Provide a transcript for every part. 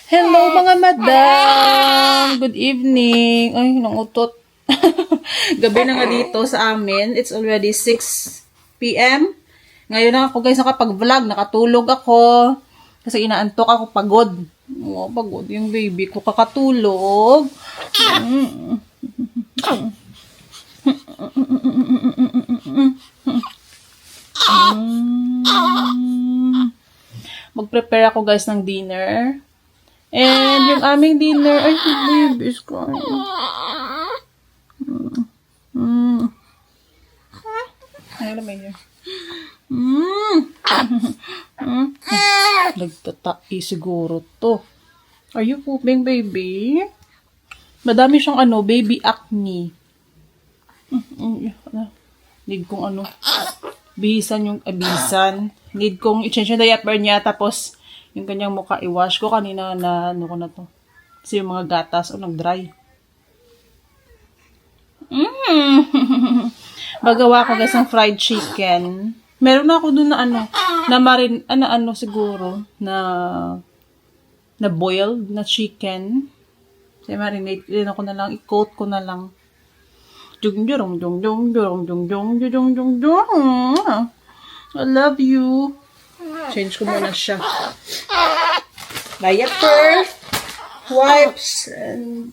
Hello mga madam! Good evening! Ay, nangutot. Gabi na nga dito sa amin. It's already 6 p.m. Ngayon na ako guys nakapag-vlog. Nakatulog ako. Kasi inaantok ako. Pagod. Oh, pagod yung baby ko. Kakatulog. Mag-prepare ako guys ng dinner. And yung aming dinner, ay, baby is crying. Ay, alam mo yun. Nagtatai siguro to. Are you pooping, baby? Madami siyang baby acne. Need kong bihisan yung abisan. Need kong i-change yung diaper niya, tapos yung kanyang mukha i-wash ko kanina na ko na to. Kasi yung mga gatas nag-dry. Bagawa ko guys ng fried chicken. Meron na ako dun na siguro na boiled na chicken. Kasi marinate din ako na lang, i-coat ko na lang. I love you. Change ko muna siya. Diaper, wipes, and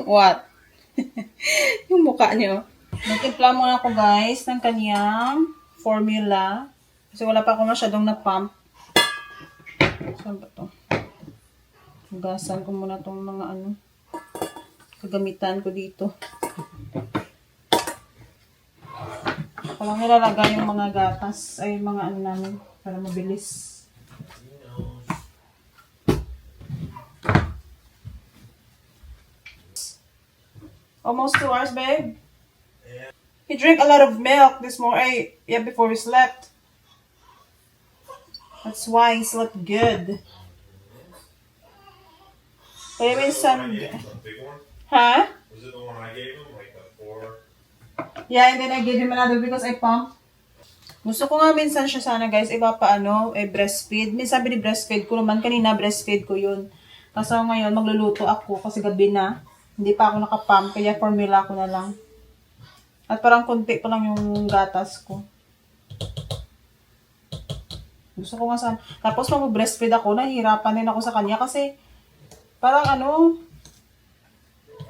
what? Yung mukha niyo. Nagtimpla muna ako guys ng kanyang formula. Kasi wala pa ako masyadong na-pump. Saan ba to? Hugasan ko muna tong mga kagamitan ko dito. Ako lang nilalagay yung mga gatas, ay mga namin, para mabilis. Almost 2 hours, babe. Yeah. He drank a lot of milk this morning, before he slept. That's why he slept good. Kaya minsan... Huh? Was it the one I gave him? Like the 4? Yeah, and then I gave him another because I pumped. Gusto ko nga minsan siya sana guys, breastfeed. Minsan breastfeed ko naman. Kanina breastfeed ko yun. Kaso ngayon, magluluto ako kasi gabi na. Hindi pa ako nakapump, kaya formula ko na lang. At parang konti pa lang yung gatas ko. Gusto ko nga sana. Tapos mag-breastfeed ako, nahihirapan din ako sa kanya kasi parang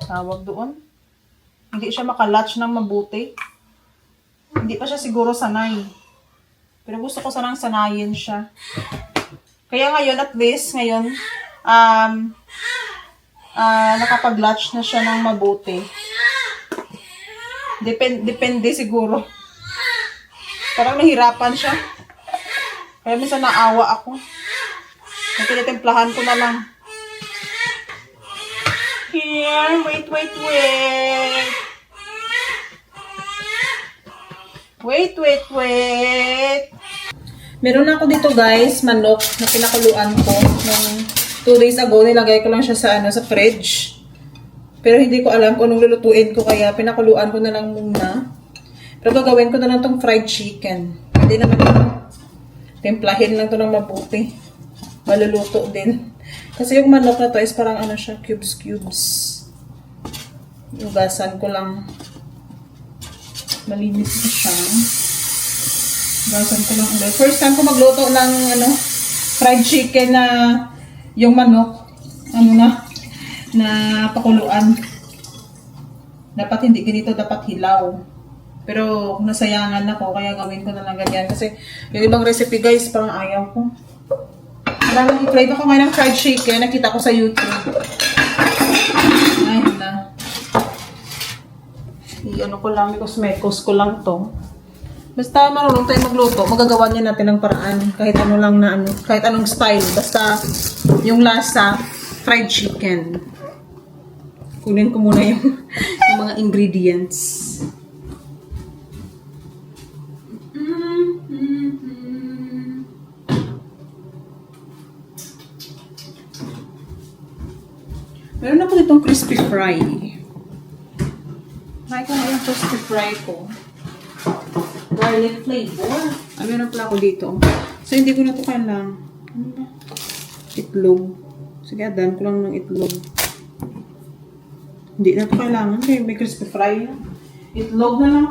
tawag doon. Hindi siya makalatch ng mabuti. Hindi pa siya siguro sanay. Pero gusto ko sanang sanayin siya. Kaya ngayon, at least, nakapag-latch na siya ng mabuti. Depende siguro. Parang nahirapan siya. Kaya minsan naawa ako. Tinitimplahan ko na lang. Here, wait. Wait. Meron ako dito guys, manok na pinakuluan ko. Nung 2 days ago, nilagay ko lang siya sa fridge. Pero hindi ko alam kung anong lulutuin ko, kaya pinakuluan ko na lang muna. Pero gagawin ko na lang tong fried chicken. Hindi naman timplahin lang to ng mabuti. Maluluto din. Kasi yung manok na to is parang siya, cubes. Hugasan ko lang. Malinis na siya. Hugasan ko lang ulit. First time ko magluto ng fried chicken na yung manok, na pakuluan. Dapat hindi ganito, dapat hilaw. Pero kung nasayangan ako, kaya gawin ko na lang ganyan. Kasi yung ibang recipe guys, parang ayaw ko. Parang i-try ko ngayon ng fried chicken, nakita ko sa YouTube. Ay, na. Ko lang, cosmecos ko lang to. Basta marunong tayo magluto, magagawa niya natin ng paraan. Kahit kahit anong style. Basta yung lasa, fried chicken. Kunin ko muna yung mga ingredients. Meron ako ditong crispy fry. Try ko na yung crispy fry ko. garlic flavor. Ah, meron pala ako dito. So, hindi ko na ito kailangan. Ano ba? Itlog. Sige, adan ko lang ng itlog. Hindi na ito kailangan. Kasi may crispy fry na. Itlog na lang.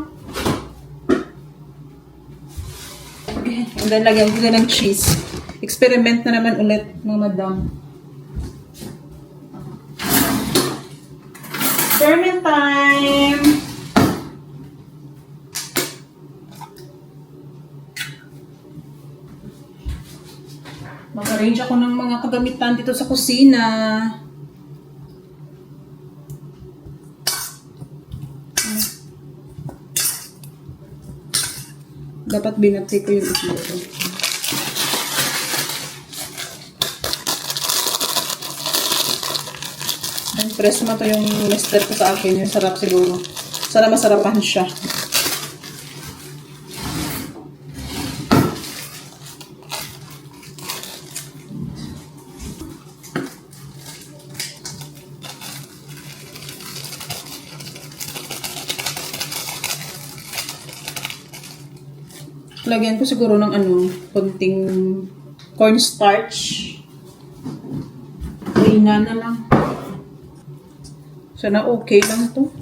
Okay. And then, lagyan ko na ng cheese. Experiment na naman ulit, mga madam. Experiment time! Mag-arrange ako ng mga kagamitan dito sa kusina. Dapat binati ko yung itlog. Press mo to yung mister ko sa akin. Yung sarap siguro. Sana masarapan siya. Lagyan ko siguro ng konting cornstarch. Harina na lang. Sana okay lang to.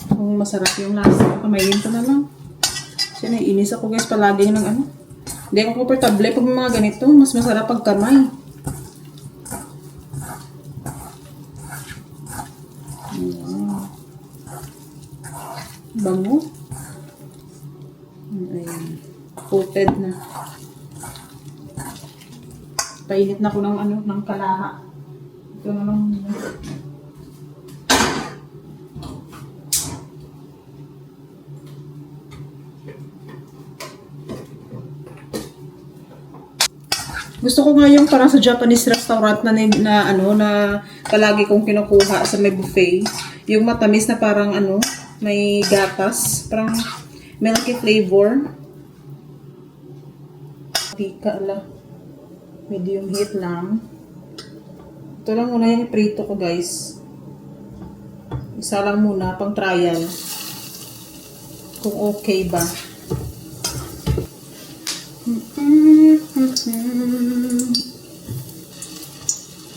Kung masarap yung lasa, kamayin ko na lang. Kasi naiinis ako guys palagi ng Hindi ako komportable pag mga ganito. Mas masarap pag kamay. Bango. Ayan. Coated na. Painit na ko ng kalaha. Ito na lang. Gusto ko nga yung parang sa Japanese restaurant na palagi kong kinukuha sa may buffet. Yung matamis na parang may gatas. Parang milky flavor. Tika lang. Medium heat lang. Ito lang muna yung prito ko guys. Isa lang muna pang trial. Kung okay ba.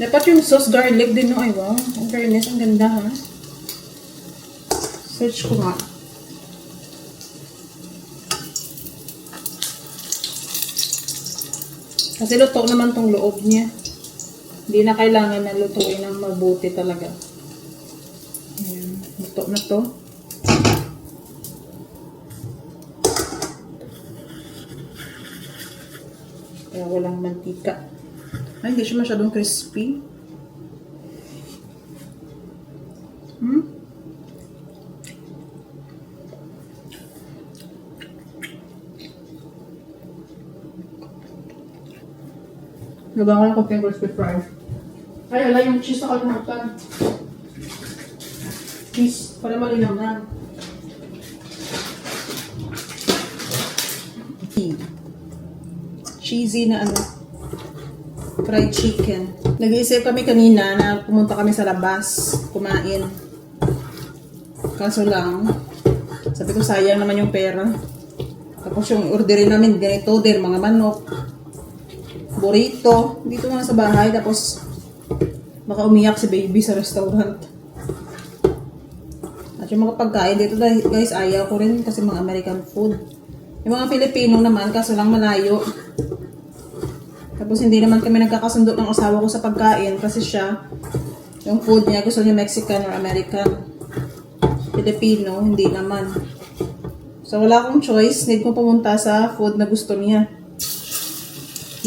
Dapat yung sauce garlic din ay wow. Ang fairness, ang ganda ha. Search ko nga. Kasi luto naman tong loob niya. Hindi na kailangan na lutuin ng mabuti talaga. Ayan. Luto na to. Kaya walang mantika. Ay, hindi siya masyadong crispy. Nabangan ko yung crispy fries. Ay, ala yung cheese na kalimutan. Cheese, para malinaw na. Cheesy na fried chicken. Nag-iisip kami kanina na pumunta kami sa labas, kumain. Kaso lang, sabi ko sayang naman yung pera. Tapos yung orderin namin, ganito din, mga manok, burrito, dito na sa bahay. Tapos, baka umiyak si baby sa restaurant. At yung mga pagkain dito guys, ayaw ko rin kasi mga American food. Yung mga Pilipino naman, kaso lang malayo. Tapos hindi naman kami nagkakasundo ng asawa ko sa pagkain kasi siya, yung food niya, gusto niya Mexican or American. Filipino, hindi naman. So wala akong choice, need ko pumunta sa food na gusto niya.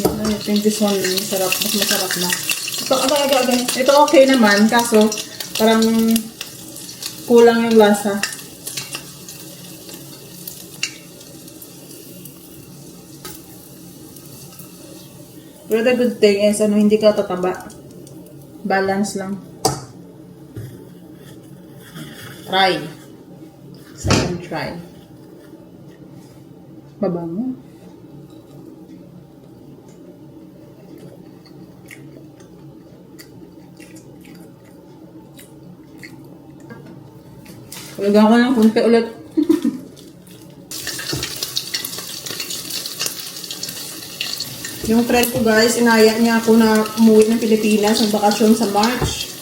Yan, I think this one, masarap, mas masarap na. Ito okay naman, kaso parang kulang yung lasa. Pero the good thing is, hindi ka tataba. Balance lang. Try. Second try. Mabango. Ulagyan ko ng kunti ulit. Yung friend ko guys, inaya niya ako na umuwi ng Pilipinas ng bakasyon sa March.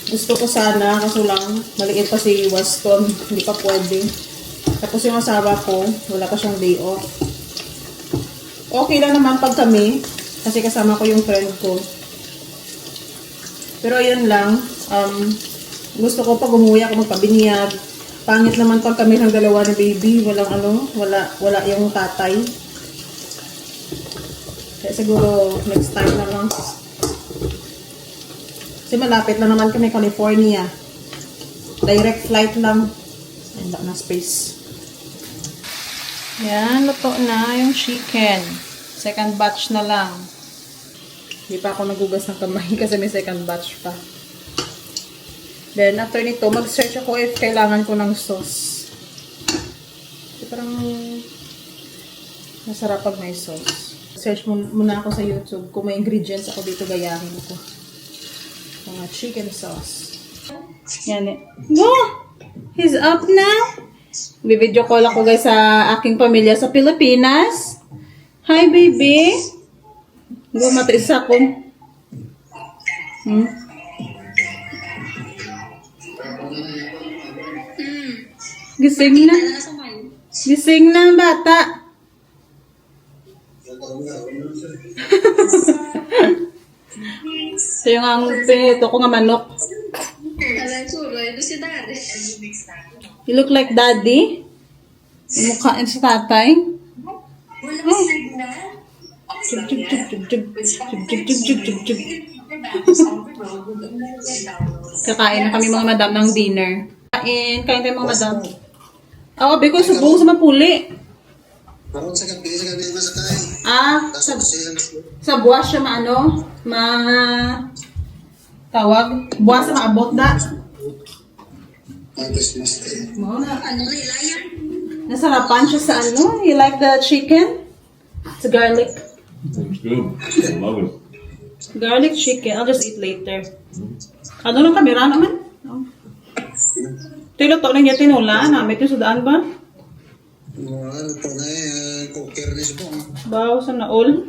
Gusto ko sana, kaso lang, maliit pa si Weston, hindi pa pwede. Tapos yung asawa ko, wala pa siyang day off. Okay lang naman pag kami, kasi kasama ko yung friend ko. Pero ayun lang, gusto ko pag umuwi ako magpabinyag. Pangit naman pag kami ng dalawa ni baby, wala yung tatay. Kaya siguro next time na lang. Kasi malapit lang naman kami California. Direct flight lang. Wala na space. Yan, luto na yung chicken. Second batch na lang. Hindi pa ako nagugas ng kamay kasi may second batch pa. Then, after nito, mag-search ako if kailangan ko ng sauce. Kasi parang masarap pag may sauce. Search muna ako sa YouTube kung may ingredients ako dito, gayahin ko. Mga chicken sauce. Yan eh. Oh! He's up now! Bibidyo call ako guys sa aking pamilya sa Pilipinas. Hi baby! Gumatiis ako. Gising na. Gising na bata. Ito yung ang pinito ko nga manok. You look like daddy? Mukha sa tatay? Kakain na kami mga madam ng dinner. Kain tayo mga madam. Oo, because subong sa mapuli. Sa buwas siya tawag, buwas sa maabot da. Nasarapan siya sa You like the chicken? It's garlic. It's good. I love it. Garlic chicken. I'll just eat later. Ano ng kamera naman? Oh. Ito yung luto na niya tinula. Namit yung sudaan ba? Baw sa naol.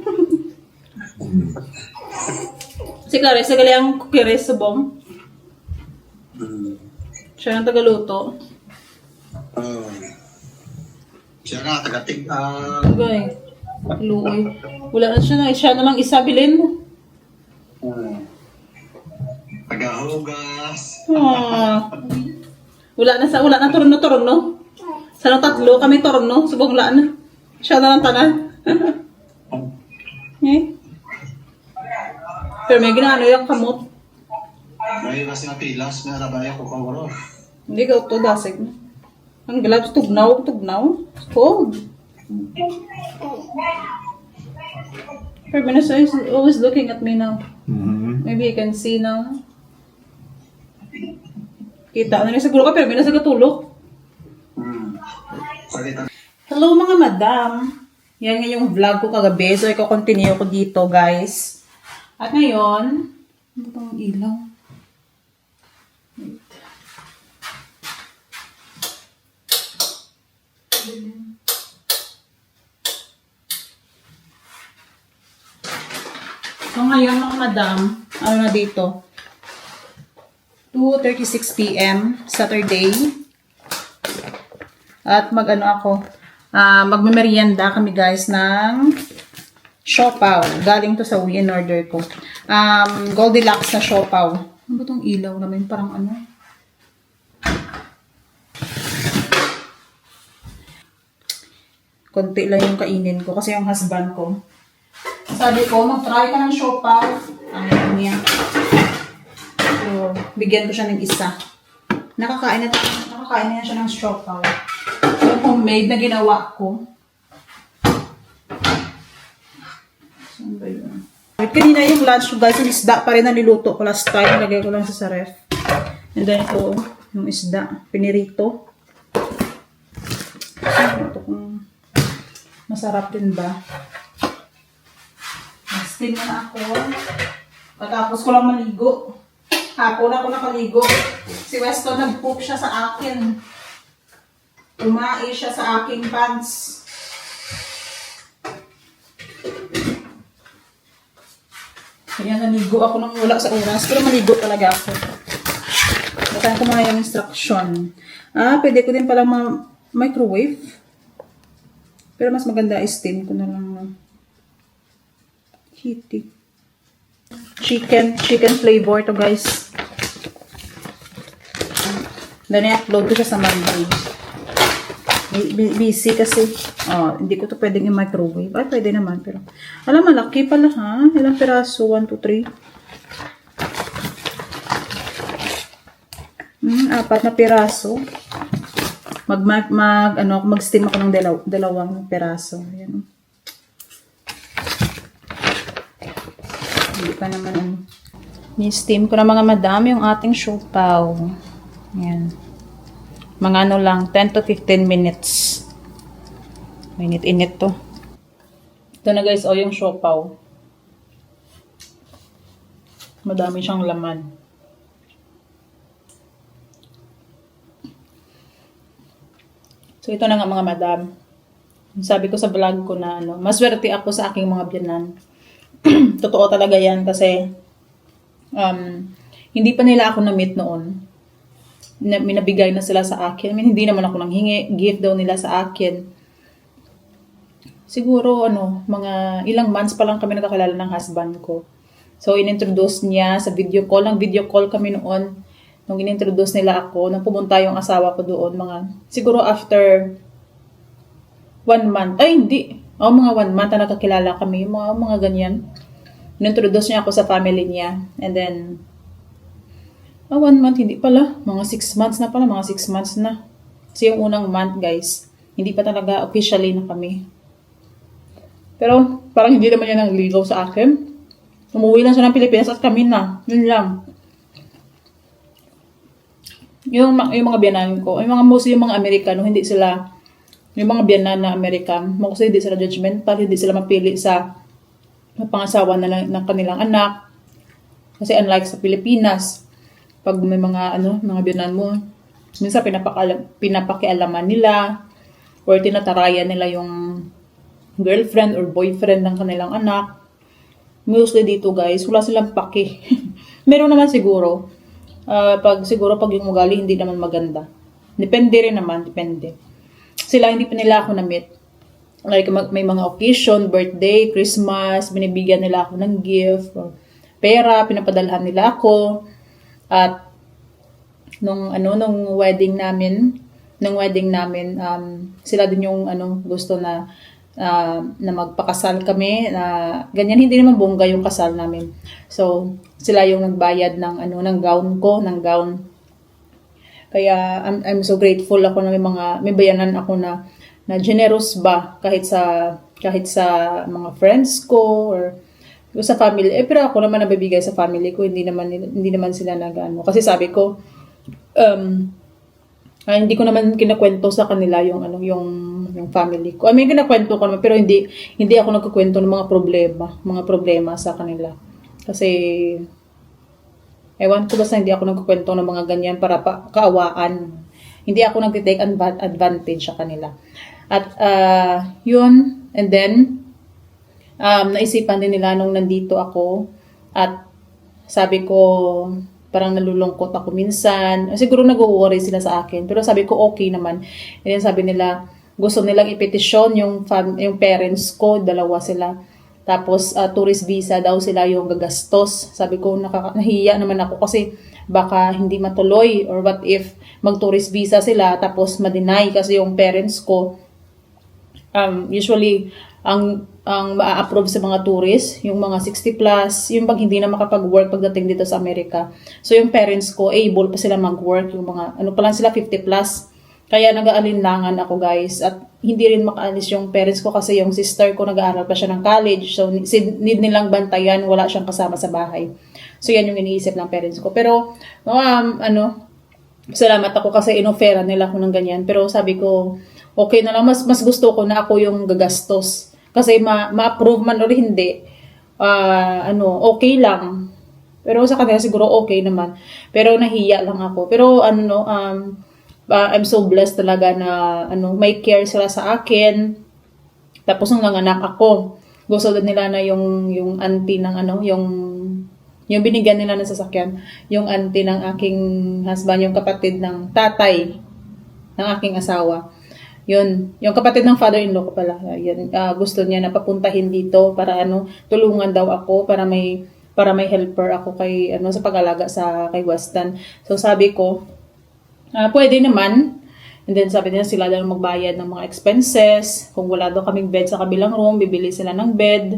Si Clarice, gali ang kukiris sa bong. Siya ang tagaluto. Siya nga, tagatig. Okay. Luoy. Wala na siya na lang isa bilhin mo. Tagahugas. Wala na turno no? Sa nang tatlo kami turno, subong wala na. Siya na lang tanan. Eh? Pero may ginano yung kamot. May kasi nga pilas, may alabaya ko kawaro. Hindi ka ito dasig na. Ang gloves, tugnaw. Cold. Pero Vanessa is always looking at me now. Maybe you can see now. Kita na niya siguro ka, pero may nasa katulog. Hello mga madam. Yan nga yung vlog ko kagabi. So, iko-continue ko dito, guys. At ngayon, ano bang ilaw? So, ngayon mga madam, ano na dito? 2:36 p.m. Saturday. At magmemerienda kami guys ng siopaw. Galing to sa in order ko. Goldilocks na siopaw. Ano ba itong ilaw namin? Parang ano? Konti lang yung kainin ko kasi yung husband ko. Sabi ko, mag-try ka ng siopaw. Ayaw niya. So, bigyan ko siya ng isa. Nakakain na siya ng siopaw. Yung homemade na ginawa ko. Saan ba yun? Kanina yung lunch ko guys, yung isda pa rin na niluto ko last time. Nilagay ko lang sa ref. And then ito, yung isda. Pinirito. Ito kung masarap din ba. Steam na ako. Patapos ko lang maligo. Hapon ako nakaligo. Si Weston nag-poop siya sa akin. Umai siya sa aking pants. Kaya naligo ako nang wala sa oras. Pero maligo talaga ako. Basahin ko muna yung instruction. Pwede ko din palang microwave. Pero mas maganda steam ko na lang. Heaty. Chicken flavor to guys. Then i-upload ko siya sa Monday. Busy kasi. Hindi ko to pwedeng i-microwave. Pwede naman. Pero, malaki pala ha. Ilang piraso? 1, 2, 3. 4 na piraso. Mag-steam ako ng dalawang piraso. Ayan. Hindi pa naman ni-steam ko na mga madam yung ating siopaw. Ayan. Mga lang, 10 to 15 minutes. Init-init to. Ito na guys, yung siopaw. Madami siyang laman. So, ito na nga mga madam. Sabi ko sa vlog ko na maswerte ako sa aking mga biyanan. Totoo talaga yan kasi hindi pa nila ako na-meet noon. Minabigay na sila sa akin. Hindi naman ako nanghingi. Gift daw nila sa akin. Siguro, mga ilang months pa lang kami nakakilala ng husband ko. So, inintroduce niya sa video call. Nang video call kami noon. Nung inintroduce nila ako, nang pumunta yung asawa ko doon, siguro after 1 month. Hindi. Mga 1 month na nakakilala kami. Mga ganyan. Inintroduce niya ako sa family niya. And then, 1 month, hindi pala. Mga 6 months na pala. Mga 6 months na. Kasi yung unang month, guys, hindi pa talaga officially na kami. Pero, parang hindi naman yan nagligaw sa akin. Umuwi lang siya ng Pilipinas at kami na. Yun lang. Yung mga biyanan ko, mostly yung mga Amerikano, hindi sila, yung mga biyanan na American, mostly hindi sila judgmental, hindi sila mapili sa pangasawa ng kanilang anak. Kasi unlike sa Pilipinas, pag may mga mga biyanan mo, minsan pinapakialaman nila or tinatarayan nila yung girlfriend or boyfriend ng kanilang anak. Mostly dito guys, wala silang paki. Meron naman siguro. Pag yung ugali hindi naman maganda. Depende rin naman, depende. Sila hindi pa nila ako na-meet. Like may mga occasion, birthday, Christmas, binibigyan nila ako ng gift, pera, pinapadalhan nila ako. At nung wedding namin, sila din yung gusto na magpakasal kami na ganyan, hindi naman bongga yung kasal namin. So, sila yung nagbayad ng gown. Kaya I'm so grateful ako na may bayanan ako na generous ba kahit sa mga friends ko or sa family. Pero ako naman nabibigay sa family ko, hindi naman sila kasi sabi ko hindi ko naman kinakwento sa kanila yung family ko. Kinakwento ko naman pero hindi ako nagkukwento ng mga problema sa kanila. Kasi ewan ko basta hindi ako nagkukwento ng mga ganyan para kaawaan. Hindi ako nag-take advantage sa kanila. At yun, and then naisipan din nila nung nandito ako at sabi ko parang nalulungkot ako minsan. Siguro nag-worry sila sa akin. Pero sabi ko okay naman. And then sabi nila, gusto nilang ipetisyon yung parents ko, 2 sila. Tapos tourist visa daw sila yung gagastos. Sabi ko nahiya naman ako kasi baka hindi matuloy or what if mag-tourist visa sila tapos ma-deny kasi yung parents ko. Usually ang ma-approve sa mga tourist, yung mga 60 plus, yung pag hindi na makapag-work pagdating dito sa Amerika. So yung parents ko, able pa sila mag-work, yung mga, pa lang sila 50 plus. Kaya nag-aalinlangan ako guys, at hindi rin makaalis yung parents ko kasi yung sister ko nag-aaral pa siya ng college. So need nilang bantayan, wala siyang kasama sa bahay. So yan yung iniisip ng parents ko. Pero, salamat ako kasi inoferan nila ako ng ganyan. Pero sabi ko, okay na lang, mas gusto ko na ako yung gagastos. Kasi ma-approve man o hindi, okay lang. Pero sa kanila siguro okay naman. Pero nahiya lang ako. Pero I'm so blessed talaga na may care sila sa akin. Tapos nung nanganak ako, gusto din nila na yung auntie ng yung binigyan nila ng sasakyan, yung auntie ng aking husband, yung kapatid ng tatay ng aking asawa. Yun, yung kapatid ng father-in-law ko pala. Yun, gusto niya na papuntahin dito para tulungan daw ako para may helper ako kay sa pag-alaga kay Weston. So sabi ko, pwede naman. And then sabi nila sila daw magbayad ng mga expenses. Kung wala daw kaming bed sa kabilang room, bibili sila ng bed.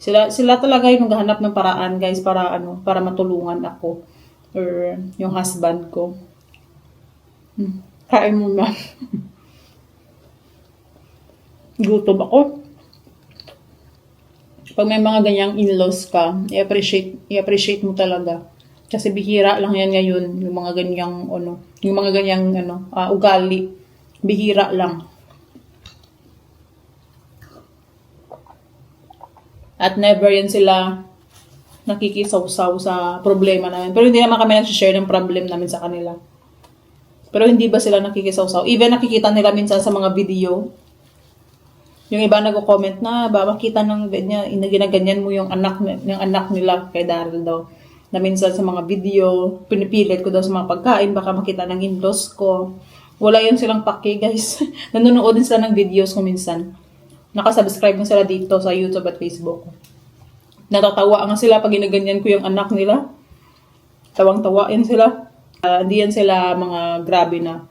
Sila talaga yung naghahanap ng paraan, guys, para matulungan ako or yung husband ko. Kain muna. Gutom ako. Pag may mga ganyang in-laws ka, i-appreciate mo talaga. Kasi bihira lang yan ngayon, yung mga ganyang ugali. Bihira lang. At never yan sila nakikisaw-saw sa problema namin. Pero hindi naman kami nag-share ng problem namin sa kanila. Pero hindi ba sila nakikisaw-saw? Even nakikita nila minsan sa mga video. Yung iba nag-comment na, makita ng ginaganyan mo yung anak nila kay Daryl daw. Na minsan sa mga video, pinipilit ko daw sa mga pagkain, baka makita ng in-laws ko. Wala yan silang paki, guys. Nanonood din sila ng videos ko minsan. Nakasubscribe na sila dito sa YouTube at Facebook. Natatawa nga sila pag ginaganyan ko yung anak nila. Tawang-tawa yan sila. Hindi yan sila mga grabe na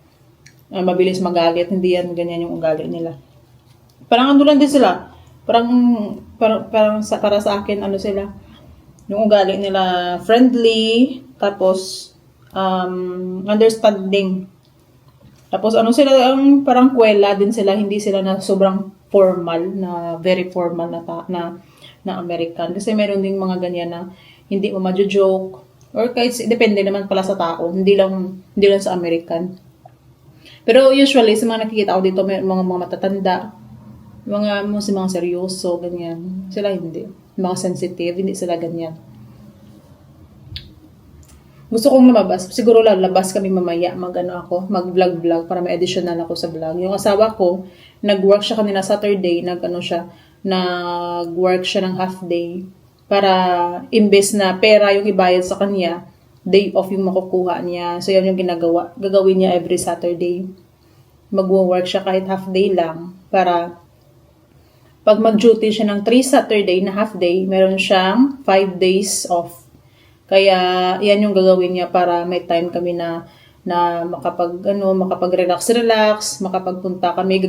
mabilis magalit. Hindi yan ganyan yung ugali nila. Parang lang din sila. Parang para sa akin, sila. Yung ugali nila friendly. Tapos, understanding. Tapos sila, parang kwela din sila. Hindi sila na sobrang formal, na very formal na American. Kasi meron ding mga ganyan na hindi mo ma-joke. Or kahit, depende naman pala sa tao. Hindi lang sa American. Pero usually, sa mga nakikita ko dito, may mga matatanda. Mga seryoso, ganyan. Sila hindi. Mga sensitive, hindi sila ganyan. Gusto kong lumabas. Siguro lalabas kami mamaya. Mag-vlog para may additional ako sa vlog. Yung asawa ko, nag-work siya kanina Saturday. Nag-work siya ng half day. Para imbes na pera yung ibayad sa kanya, day off yung makukuha niya. So, yun yung gagawin niya every Saturday. Mag-work siya kahit half day lang. Para pag mag-duty siya ng 3 Saturday na half day, meron siyang 5 days off. Kaya, yan yung gagawin niya para may time kami na makapag-relax, makapagpunta kami,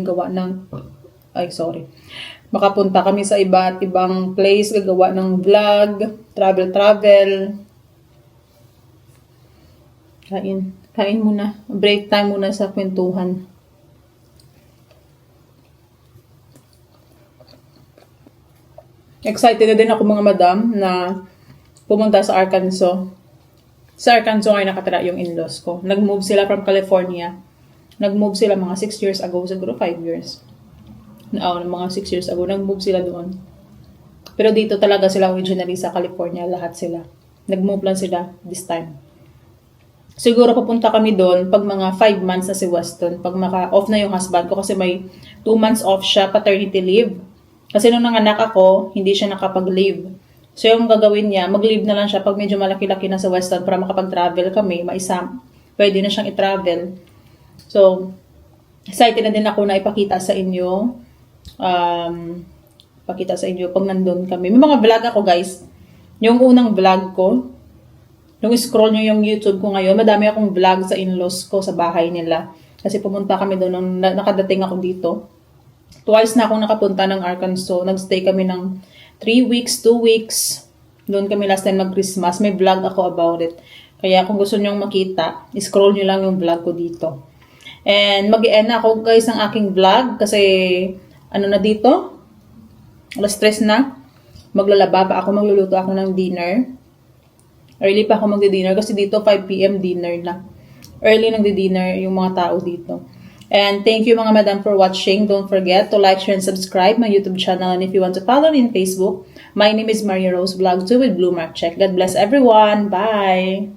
makapunta kami sa iba't ibang place, gagawa ng vlog, travel. Kain muna. Break time muna sa kwentuhan. Excited na din ako mga madam na pumunta sa Arkansas. Sa Arkansas ay nakatira yung in-laws ko. Nag-move sila from California. Nag-move sila mga 6 years ago, siguro 5 years. Mga 6 years ago, nag-move sila doon. Pero dito talaga sila originally sa California, lahat sila. Nag-move lang sila this time. Siguro papunta kami doon pag mga 5 months na si Weston. Pag maka-off na yung husband ko kasi may 2 months off siya, paternity leave. Kasi nung nanganak ako, hindi siya nakapag-leave. So yung gagawin niya, mag-leave na lang siya pag medyo malaki-laki na sa Weston para makapag-travel kami, pwede na siyang i-travel. So, excited na din ako na ipakita sa inyo. Pag nandun kami. May mga vlog ako, guys. Yung unang vlog ko, nung scroll nyo yung YouTube ko ngayon, madami akong vlog sa in-laws ko sa bahay nila. Kasi pumunta kami doon nung nakadating ako dito. Twice na akong nakapunta ng Arkansas. Nagstay kami ng 3 weeks, 2 weeks. Doon kami last time mag-Christmas. May vlog ako about it. Kaya kung gusto nyong makita, scroll nyo lang yung vlog ko dito. And mag-i-end na ako, guys, ng aking vlog. Kasi, na dito? Alas 3 na. Maglalaba pa ako. Magluluto ako ng dinner. Early pa ako magdi-dinner. Kasi dito, 5 p.m. dinner na. Early nagdi-dinner yung mga tao dito. And thank you mga madam for watching. Don't forget to like, share, and subscribe my YouTube channel. And if you want to follow me on Facebook, my name is Maria Rose Vlog 2 with Blue Mark Check. God bless everyone. Bye!